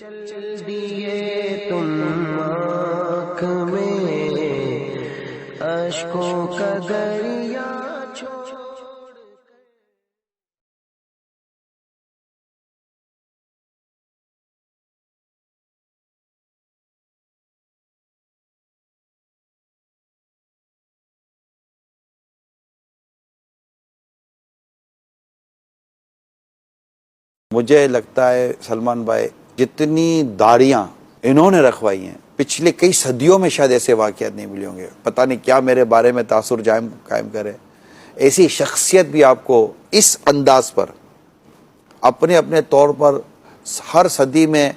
چل دیے تم آنکھ میں اشکوں کا دریا چھوڑ. مجھے لگتا ہے سلمان بھائی جتنی داڑیاں انہوں نے رکھوائی ہیں پچھلے کئی صدیوں میں شاید ایسے واقعات نہیں ملے ہوں گے. پتہ نہیں کیا میرے بارے میں تاثر قائم کرے. ایسی شخصیت بھی آپ کو اس انداز پر اپنے اپنے طور پر ہر صدی میں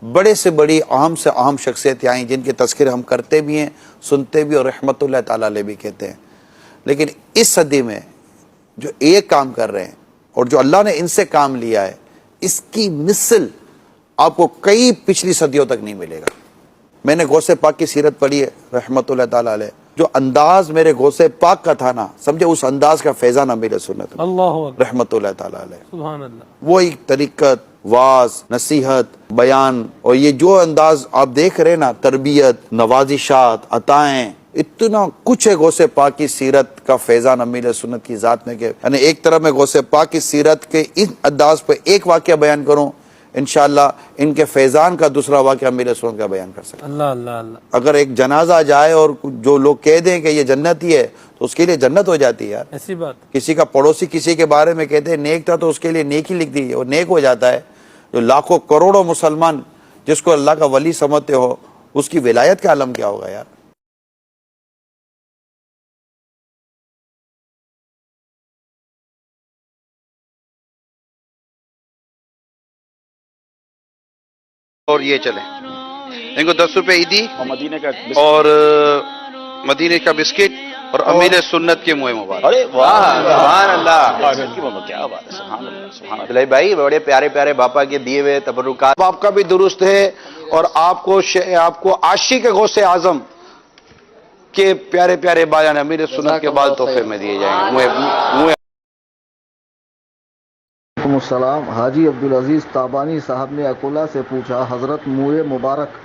بڑے سے بڑی اہم سے اہم شخصیتیں آئیں جن کے تذکرے ہم کرتے بھی ہیں سنتے بھی اور رحمت اللہ تعالیٰ علیہ بھی کہتے ہیں. لیکن اس صدی میں جو ایک کام کر رہے ہیں اور جو اللہ نے ان سے کام لیا ہے اس کی مثل آپ کو کئی پچھلی صدیوں تک نہیں ملے گا. میں نے غوث پاک کی سیرت پڑھی ہے رحمت اللہ تعالیٰ علیہ. جو انداز میرے غوث پاک کا تھا نا سمجھے اس انداز کا فیضان امیر سنت اللہ رحمت اللہ تعالیٰ علیہ. سبحان اللہ. وہی طریقت واز نصیحت بیان اور یہ جو انداز آپ دیکھ رہے نا تربیت نوازشات عطائیں اتنا کچھ ہے غوث پاک کی سیرت کا فیضان امیر سنت کی ذات میں کہ یعنی ایک طرح میں غوث پاک کی سیرت کے اس انداز پہ ایک واقعہ بیان کروں انشاءاللہ ان کے فیضان کا دوسرا واقعہ امیر سنت کا بیان کر سکتا. اللہ اللہ اللہ. اگر ایک جنازہ جائے اور جو لوگ کہہ دیں کہ یہ جنتی ہے تو اس کے لیے جنت ہو جاتی ہے یار. ایسی بات. کسی کا پڑوسی کسی کے بارے میں کہتے ہیں نیک تھا تو اس کے لیے نیکی لکھ دی وہ نیک ہو جاتا ہے. جو لاکھوں کروڑوں مسلمان جس کو اللہ کا ولی سمجھتے ہو اس کی ولایت کا عالم کیا ہوگا یار. اور یہ چلیں ان کو 10 روپے عیدی اور مدینے کا بسکٹ اور امیر سنت کے منہ مبارک. ارے واہ سبحان اللہ کیا بات ہے. سبحان اللہ سبحان اللہ بھائی بڑے پیارے پیارے باپا کے دیے ہوئے تبرکات آپ کا بھی درست ہے اور آپ کو عاشق غوث اعظم کے پیارے پیارے بیان امیر سنت کے بال تحفے میں دیے جائیں گے. وعلیکم السلام. حاجی عبدالعزیز تابانی صاحب نے اکولا سے پوچھا حضرت منہ مبارک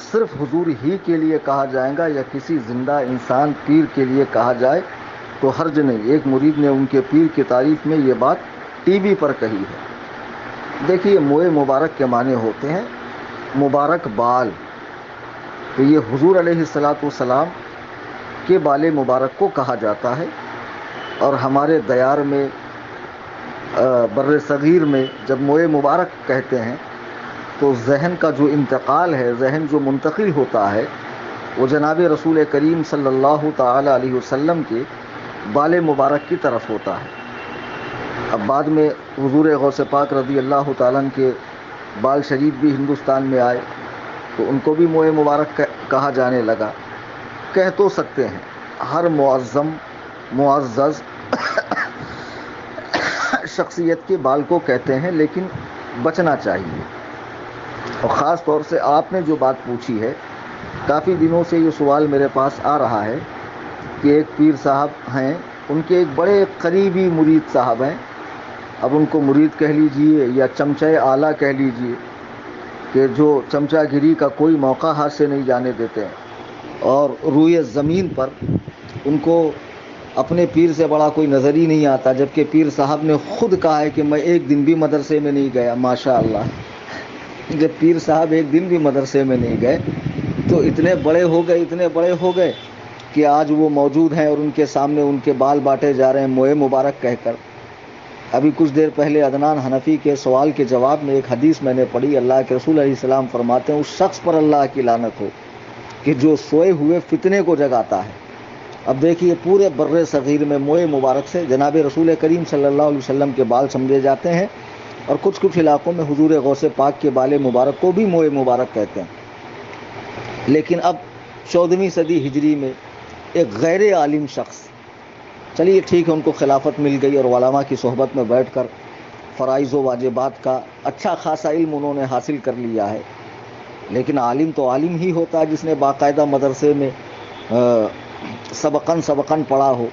صرف حضور ہی کے لیے کہا جائے گا یا کسی زندہ انسان پیر کے لیے کہا جائے تو حرج نہیں. ایک مرید نے ان کے پیر کی تعریف میں یہ بات ٹی وی پر کہی ہے. دیکھیے منہ مبارک کے معنی ہوتے ہیں مبارک بال. تو یہ حضور علیہ السلام کے بال مبارک کو کہا جاتا ہے. اور ہمارے دیار میں بر صغیر میں جب منہ مبارک کہتے ہیں تو ذہن کا جو انتقال ہے ذہن جو منتقل ہوتا ہے وہ جناب رسول کریم صلی اللہ تعالی علیہ وسلم کے بال مبارک کی طرف ہوتا ہے. اب بعد میں حضور غوث پاک رضی اللہ تعالیٰ کے بال شریف بھی ہندوستان میں آئے تو ان کو بھی منہ مبارک کہا جانے لگا. کہہ تو سکتے ہیں ہر معظم معزز شخصیت کے بال کو کہتے ہیں لیکن بچنا چاہیے. اور خاص طور سے آپ نے جو بات پوچھی ہے کافی دنوں سے یہ سوال میرے پاس آ رہا ہے کہ ایک پیر صاحب ہیں ان کے ایک بڑے قریبی مرید صاحب ہیں. اب ان کو مرید کہہ لیجئے یا چمچہ اعلیٰ کہہ لیجئے کہ جو چمچہ گیری کا کوئی موقع ہاتھ سے نہیں جانے دیتے ہیں اور روئے زمین پر ان کو اپنے پیر سے بڑا کوئی نظر ہی نہیں آتا. جبکہ پیر صاحب نے خود کہا ہے کہ میں ایک دن بھی مدرسے میں نہیں گیا. ماشاء اللہ جب پیر صاحب ایک دن بھی مدرسے میں نہیں گئے تو اتنے بڑے ہو گئے کہ آج وہ موجود ہیں اور ان کے سامنے ان کے بال بانٹے جا رہے ہیں منہ مبارک کہہ کر. ابھی کچھ دیر پہلے عدنان حنفی کے سوال کے جواب میں ایک حدیث میں نے پڑھی. اللہ کے رسول علیہ السلام فرماتے ہیں اس شخص پر اللہ کی لعنت ہو کہ جو سوئے ہوئے فتنے کو جگاتا ہے. اب دیکھیے پورے بر صغیر میں منہ مبارک سے جناب رسول کریم صلی اللہ علیہ وسلم کے بال سمجھے جاتے ہیں اور کچھ علاقوں میں حضور غوث پاک کے بال مبارک کو بھی منہ مبارک کہتے ہیں. لیکن اب 14ویں صدی ہجری میں ایک غیر عالم شخص چلیے ٹھیک ہے ان کو خلافت مل گئی اور علماء کی صحبت میں بیٹھ کر فرائض و واجبات کا اچھا خاصا علم انہوں نے حاصل کر لیا ہے. لیکن عالم تو عالم ہی ہوتا ہے جس نے باقاعدہ مدرسے میں سبقن پڑھا ہو.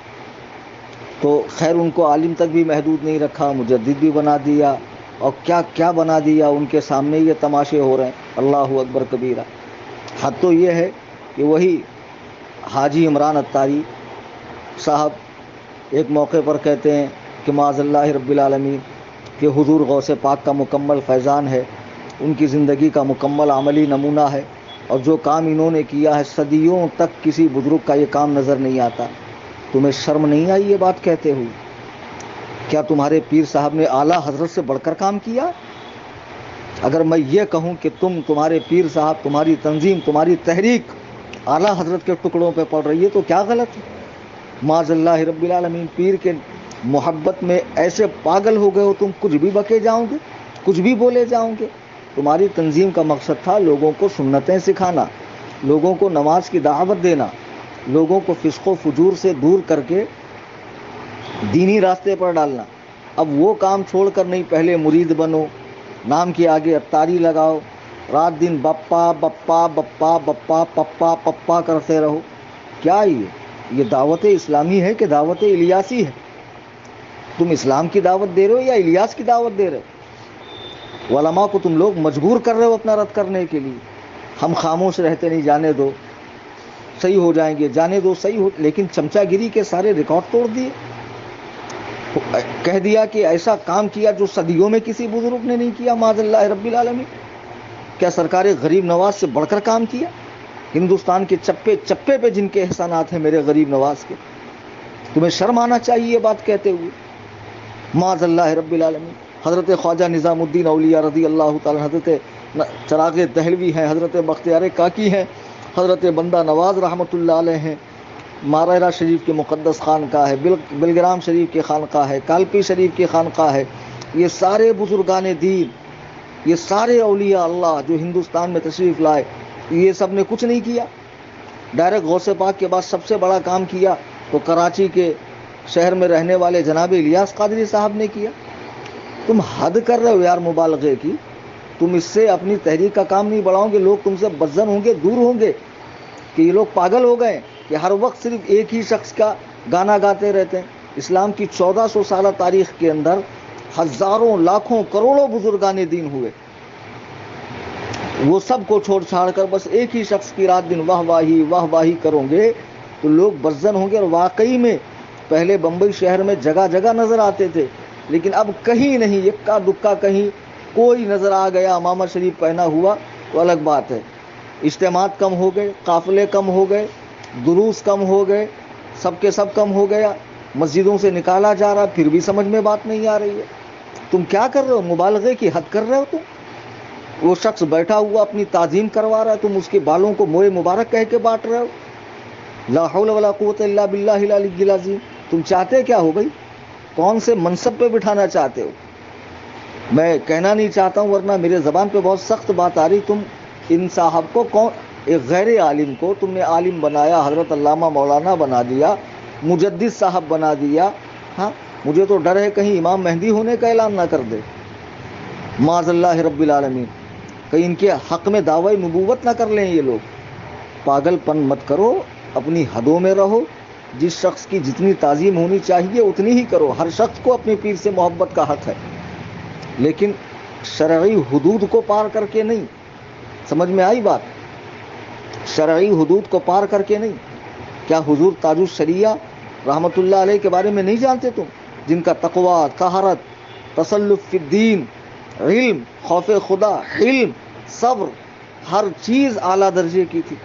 تو خیر ان کو عالم تک بھی محدود نہیں رکھا, مجدد بھی بنا دیا, اور کیا کیا بنا دیا ان کے سامنے، یہ تماشے ہو رہے ہیں. اللہ اکبر کبیرہ. حد تو یہ ہے کہ وہی حاجی عمران اتاری صاحب ایک موقع پر کہتے ہیں کہ معاذ اللہ رب العالمین کہ حضور غوث پاک کا مکمل فیضان ہے، ان کی زندگی کا مکمل عملی نمونہ ہے، اور جو کام انہوں نے کیا ہے صدیوں تک کسی بزرگ کا یہ کام نظر نہیں آتا. تمہیں شرم نہیں آئی یہ بات کہتے ہوئے؟ کیا تمہارے پیر صاحب نے اعلیٰ حضرت سے بڑھ کر کام کیا؟ اگر میں یہ کہوں کہ تمہارے پیر صاحب، تمہاری تنظیم، تمہاری تحریک اعلیٰ حضرت کے ٹکڑوں پہ پڑ رہی ہے تو کیا غلط ہے؟ معاذ اللہ رب العالمین. پیر کے محبت میں ایسے پاگل ہو گئے ہو تم، کچھ بھی بکے جاؤ گے، کچھ بھی بولے جاؤ گے. تمہاری تنظیم کا مقصد تھا لوگوں کو سنتیں سکھانا، لوگوں کو نماز کی دعوت دینا، لوگوں کو فسق و فجور سے دور کر کے دینی راستے پر ڈالنا. اب وہ کام چھوڑ کر نہیں، پہلے مرید بنو، نام کے آگے اتاری لگاؤ، رات دن بپا بپا بپا بپا پپا پپا کرتے رہو. کیا یہ دعوت اسلامی ہے کہ دعوت الیاسی ہے؟ تم اسلام کی دعوت دے رہے ہو یا الیاس کی دعوت دے رہے ہو؟ علماء کو تم لوگ مجبور کر رہے ہو اپنا رد کرنے کے لیے. ہم خاموش رہتے نہیں، جانے دو صحیح ہو جائیں گے، جانے دو صحیح ہو. لیکن چمچا گیری کے سارے ریکارڈ توڑ دیے، کہہ دیا کہ ایسا کام کیا جو صدیوں میں کسی بزرگ نے نہیں کیا. معاذ اللہ رب العالمین. کیا سرکار غریب نواز سے بڑھ کر کام کیا؟ ہندوستان کے چپے چپے پہ جن کے احسانات ہیں میرے غریب نواز کے، تمہیں شرم آنا چاہیے یہ بات کہتے ہوئے. معاذ اللہ رب العالمین. حضرت خواجہ نظام الدین اولیاء رضی اللہ تعالیٰ، حضرت چراغ دہلوی ہیں، حضرت بختیار کاکی ہیں، حضرت بندہ نواز رحمۃ اللہ علیہ ہیں، مارہرہ شریف کے مقدس خانقاہ ہے، بلگرام شریف کے خانقاہ ہے، کالپی شریف کی خانقاہ ہے. یہ سارے بزرگان دین، یہ سارے اولیاء اللہ جو ہندوستان میں تشریف لائے، یہ سب نے کچھ نہیں کیا. ڈائریکٹ غوث پاک کے بعد سب سے بڑا کام کیا تو کراچی کے شہر میں رہنے والے جناب الیاس قادری صاحب نے کیا. تم حد کر رہے ہو یار مبالغے کی. تم اس سے اپنی تحریک کا کام نہیں بڑھاؤ گے، لوگ تم سے بدظن ہوں گے، دور ہوں گے کہ یہ لوگ پاگل ہو گئے کہ ہر وقت صرف ایک ہی شخص کا گانا گاتے رہتے ہیں. اسلام کی 1400 سالہ تاریخ کے اندر ہزاروں لاکھوں کروڑوں بزرگان دین ہوئے. وہ سب کو چھوڑ چھاڑ کر بس ایک ہی شخص کی رات دن واہ واہی کرو گے تو لوگ بدظن ہوں گے. اور واقعی میں پہلے بمبئی شہر میں جگہ جگہ نظر آتے تھے، لیکن اب کہیں نہیں، اکا دکا کہیں کوئی نظر آ گیا امامہ شریف پہنا ہوا تو الگ بات ہے. اجتماعات کم ہو گئے، قافلے کم ہو گئے، دروس کم ہو گئے، سب کے سب کم ہو گیا، مسجدوں سے نکالا جا رہا، پھر بھی سمجھ میں بات نہیں آ رہی ہے. تم کیا کر رہے ہو؟ مبالغے کی حد کر رہے ہو تم. وہ شخص بیٹھا ہوا اپنی تعظیم کروا رہا ہے، تم اس کے بالوں کو موئے مبارک کہہ کے بانٹ رہے ہو. لا حول ولا قوت الا باللہ العلی العظیم. تم چاہتے کیا ہو بھائی؟ کون سے منصب پہ بٹھانا چاہتے ہو؟ میں کہنا نہیں چاہتا ہوں ورنہ میرے زبان پہ بہت سخت بات آ رہی. تم ان صاحب کو ایک غیر عالم کو تم نے عالم بنایا، حضرت علامہ مولانا بنا دیا، مجدد صاحب بنا دیا. ہاں مجھے تو ڈر ہے کہیں امام مہدی ہونے کا اعلان نہ کر دے. معاذ اللہ رب العالمین. کہیں ان کے حق میں دعوی نبوت نہ کر لیں یہ لوگ. پاگل پن مت کرو، اپنی حدوں میں رہو. جس شخص کی جتنی تعظیم ہونی چاہیے اتنی ہی کرو. ہر شخص کو اپنے پیر سے محبت کا حق ہے، لیکن شرعی حدود کو پار کر کے نہیں. سمجھ میں آئی بات؟ شرعی حدود کو پار کر کے نہیں. کیا حضور تاج الشریعہ رحمۃ اللہ علیہ کے بارے میں نہیں جانتے تم؟ جن کا تقویٰ، طہارت، تسلف فی الدین، علم، خوف خدا، حلم، صبر، ہر چیز اعلیٰ درجے کی تھی.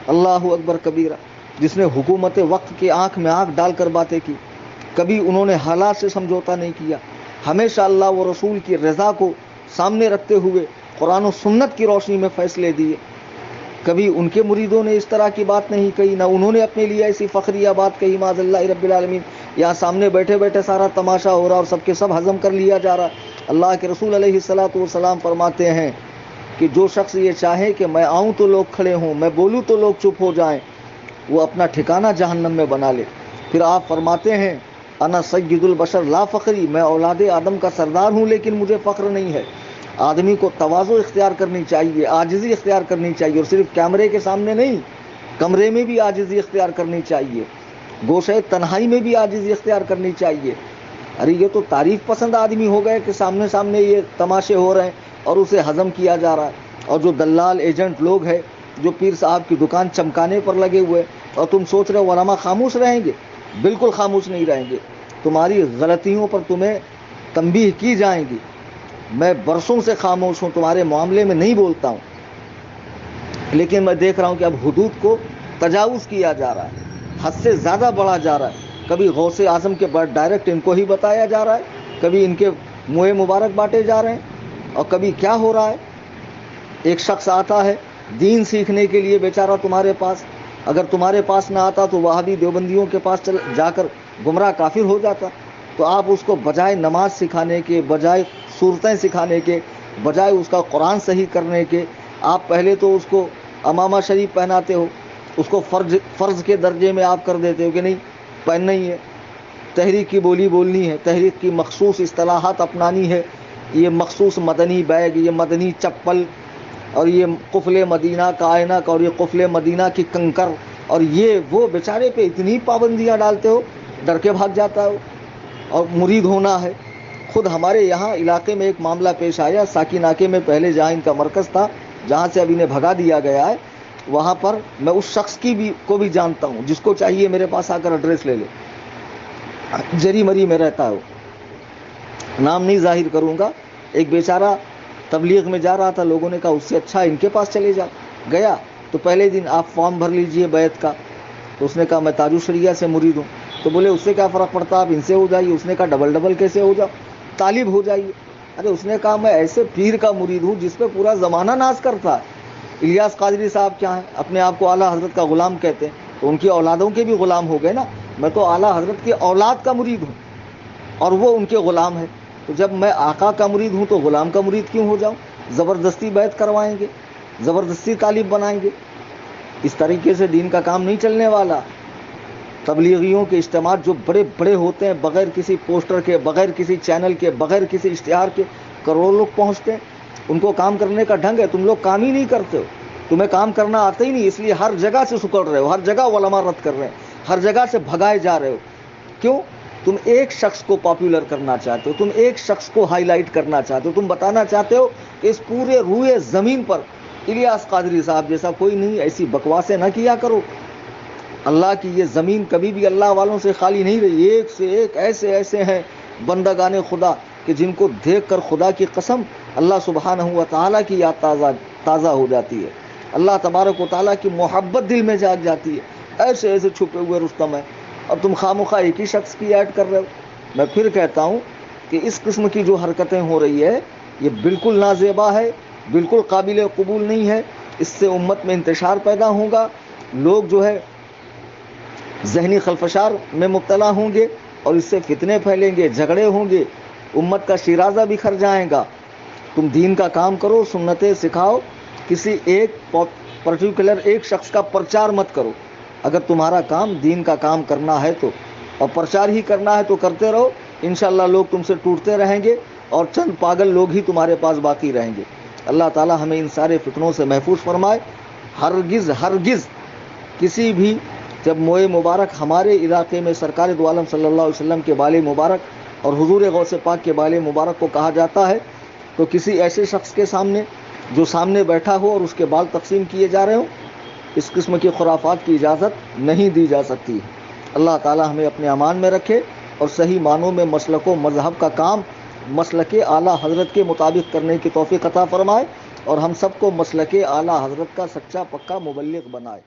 اللہ اکبر کبیرہ. جس نے حکومت وقت کے آنکھ میں آنکھ ڈال کر باتیں کی، کبھی انہوں نے حالات سے سمجھوتا نہیں کیا، ہمیشہ اللہ و رسول کی رضا کو سامنے رکھتے ہوئے قرآن و سنت کی روشنی میں فیصلے دیے. کبھی ان کے مریدوں نے اس طرح کی بات نہیں کہی، نہ انہوں نے اپنے لیے ایسی فخریہ بات کہی. معاذ اللہ رب العالمین. یہاں سامنے بیٹھے بیٹھے سارا تماشا ہو رہا اور سب کے سب ہضم کر لیا جا رہا. اللہ کے رسول علیہ الصلوۃ والسلام فرماتے ہیں کہ جو شخص یہ چاہے کہ میں آؤں تو لوگ کھڑے ہوں، میں بولوں تو لوگ چپ ہو جائیں، وہ اپنا ٹھکانہ جہنم میں بنا لے. پھر آپ فرماتے ہیں انا سید البشر لا فخری، میں اولاد آدم کا سردار ہوں لیکن مجھے فخر نہیں ہے. آدمی کو تواضع اختیار کرنی چاہیے، عاجزی اختیار کرنی چاہیے، اور صرف کیمرے کے سامنے نہیں، کمرے میں بھی عاجزی اختیار کرنی چاہیے، گوشہ تنہائی میں بھی عاجزی اختیار کرنی چاہیے. ارے یہ تو تعریف پسند آدمی ہو گئے کہ سامنے سامنے یہ تماشے ہو رہے ہیں اور اسے ہضم کیا جا رہا ہے. اور جو دلال ایجنٹ لوگ ہیں جو پیر صاحب کی دکان چمکانے پر لگے ہوئے، اور تم سوچ رہے ہو علماء خاموش رہیں گے. بالکل خاموش نہیں رہیں گے. تمہاری غلطیوں پر تمہیں تنبیہ کی جائیں گی. میں برسوں سے خاموش ہوں، تمہارے معاملے میں نہیں بولتا ہوں، لیکن میں دیکھ رہا ہوں کہ اب حدود کو تجاوز کیا جا رہا ہے، حد سے زیادہ بڑھا جا رہا ہے. کبھی غوث اعظم کے بعد ڈائریکٹ ان کو ہی بتایا جا رہا ہے، کبھی ان کے منہ مبارک بانٹے جا رہے ہیں، اور کبھی کیا ہو رہا ہے. ایک شخص آتا ہے دین سیکھنے کے لیے بیچارہ تمہارے پاس، اگر تمہارے پاس نہ آتا تو وہابی دیوبندیوں کے پاس جا کر گمراہ کافر ہو جاتا. تو آپ اس کو بجائے نماز سکھانے کے، بجائے صورتیں سکھانے کے، بجائے اس کا قرآن صحیح کرنے کے، آپ پہلے تو اس کو امامہ شریف پہناتے ہو، اس کو فرض کے درجے میں آپ کر دیتے ہو کہ نہیں پہننا ہی ہے. تحریک کی بولی بولنی ہے، تحریک کی مخصوص اصطلاحات اپنانی ہے، یہ مخصوص مدنی بیگ، یہ مدنی چپل، اور یہ قفل مدینہ کا آئینک، اور یہ قفل مدینہ کی کنکر، اور یہ وہ بیچارے پہ اتنی پابندیاں ڈالتے ہو ڈر کے بھاگ جاتا ہو. اور مرید ہونا ہے. خود ہمارے یہاں علاقے میں ایک معاملہ پیش آیا، ساکی ناکے میں پہلے جہاں ان کا مرکز تھا، جہاں سے اب انہیں بھگا دیا گیا ہے، وہاں پر میں اس شخص کو بھی جانتا ہوں، جس کو چاہیے میرے پاس آ کر ایڈریس لے لے. جری مری میں رہتا ہو، نام نہیں ظاہر کروں گا. ایک بیچارہ تبلیغ میں جا رہا تھا، لوگوں نے کہا اس سے اچھا ان کے پاس چلے جا. گیا تو پہلے دن آپ فارم بھر لیجئے بیعت کا. تو اس نے کہا میں تاج الشریعہ سے مرید ہوں. تو بولے اس سے کیا فرق پڑتا، آپ ان سے ہو جائیے. اس نے کہا ڈبل کیسے ہو جاؤ، طالب ہو جائیے. ارے اس نے کہا میں ایسے پیر کا مرید ہوں جس پہ پورا زمانہ ناز کرتا ہے. الیاس قادری صاحب کیا ہیں، اپنے آپ کو اعلیٰ حضرت کا غلام کہتے ہیں، تو ان کی اولادوں کے بھی غلام ہو گئے نا. میں تو اعلیٰ حضرت کی اولاد کا مرید ہوں اور وہ ان کے غلام ہے. تو جب میں آقا کا مرید ہوں تو غلام کا مرید کیوں ہو جاؤں؟ زبردستی بیعت کروائیں گے، زبردستی طالب بنائیں گے. اس طریقے سے دین کا کام نہیں چلنے والا. تبلیغیوں کے اجتماعات جو بڑے بڑے ہوتے ہیں، بغیر کسی پوسٹر کے، بغیر کسی چینل کے، بغیر کسی اشتہار کے کروڑوں لوگ پہنچتے ہیں. ان کو کام کرنے کا ڈھنگ ہے. تم لوگ کام ہی نہیں کرتے ہو، تمہیں کام کرنا آتا ہی نہیں، اس لیے ہر جگہ سے سکڑ رہے ہو، ہر جگہ علماء رد کر رہے ہیں، ہر جگہ سے بھگائے جا رہے ہو. کیوں؟ تم ایک شخص کو پاپولر کرنا چاہتے ہو، تم ایک شخص کو ہائی لائٹ کرنا چاہتے ہو. تم بتانا چاہتے ہو کہ اس پورے روئے زمین پر الیاس قادری صاحب جیسا کوئی نہیں. ایسی بکواسیں نہ کیا کرو. اللہ کی یہ زمین کبھی بھی اللہ والوں سے خالی نہیں رہی. ایک سے ایک ایسے ہیں بندگان خدا کہ جن کو دیکھ کر خدا کی قسم اللہ سبحانہ و تعالیٰ کی یاد تازہ ہو جاتی ہے. اللہ تبارک و تعالیٰ کی محبت دل میں جاگ جاتی ہے. ایسے چھپے ہوئے رستم ہیں، اور تم خامخواہ ایک ہی شخص کی ایڈ کر رہے ہو. میں پھر کہتا ہوں کہ اس قسم کی جو حرکتیں ہو رہی ہے یہ بالکل نازیبا ہے، بالکل قابل قبول نہیں ہے. اس سے امت میں انتشار پیدا ہوگا، لوگ جو ہے ذہنی خلفشار میں مبتلا ہوں گے، اور اس سے فتنے پھیلیں گے، جھگڑے ہوں گے، امت کا شیرازہ بکھر جائے گا. تم دین کا کام کرو، سنتیں سکھاؤ، کسی ایک پرٹیکولر ایک شخص کا پرچار مت کرو. اگر تمہارا کام دین کا کام کرنا ہے تو، اور پرچار ہی کرنا ہے تو کرتے رہو. انشاءاللہ لوگ تم سے ٹوٹتے رہیں گے اور چند پاگل لوگ ہی تمہارے پاس باقی رہیں گے. اللہ تعالی ہمیں ان سارے فتنوں سے محفوظ فرمائے. ہرگز کسی بھی، جب موئے مبارک ہمارے علاقے میں سرکار دو عالم صلی اللہ علیہ وسلم کے بال مبارک اور حضور غوث پاک کے بال مبارک کو کہا جاتا ہے تو کسی ایسے شخص کے سامنے جو سامنے بیٹھا ہو اور اس کے بال تقسیم کیے جا رہے ہوں، اس قسم کی خرافات کی اجازت نہیں دی جا سکتی. اللہ تعالی ہمیں اپنے امان میں رکھے اور صحیح معنوں میں مسلک و مذہب کا کام مسلک اعلیٰ حضرت کے مطابق کرنے کی توفیق عطا فرمائے، اور ہم سب کو مسلک اعلیٰ حضرت کا سچا پکا مبلغ بنائے.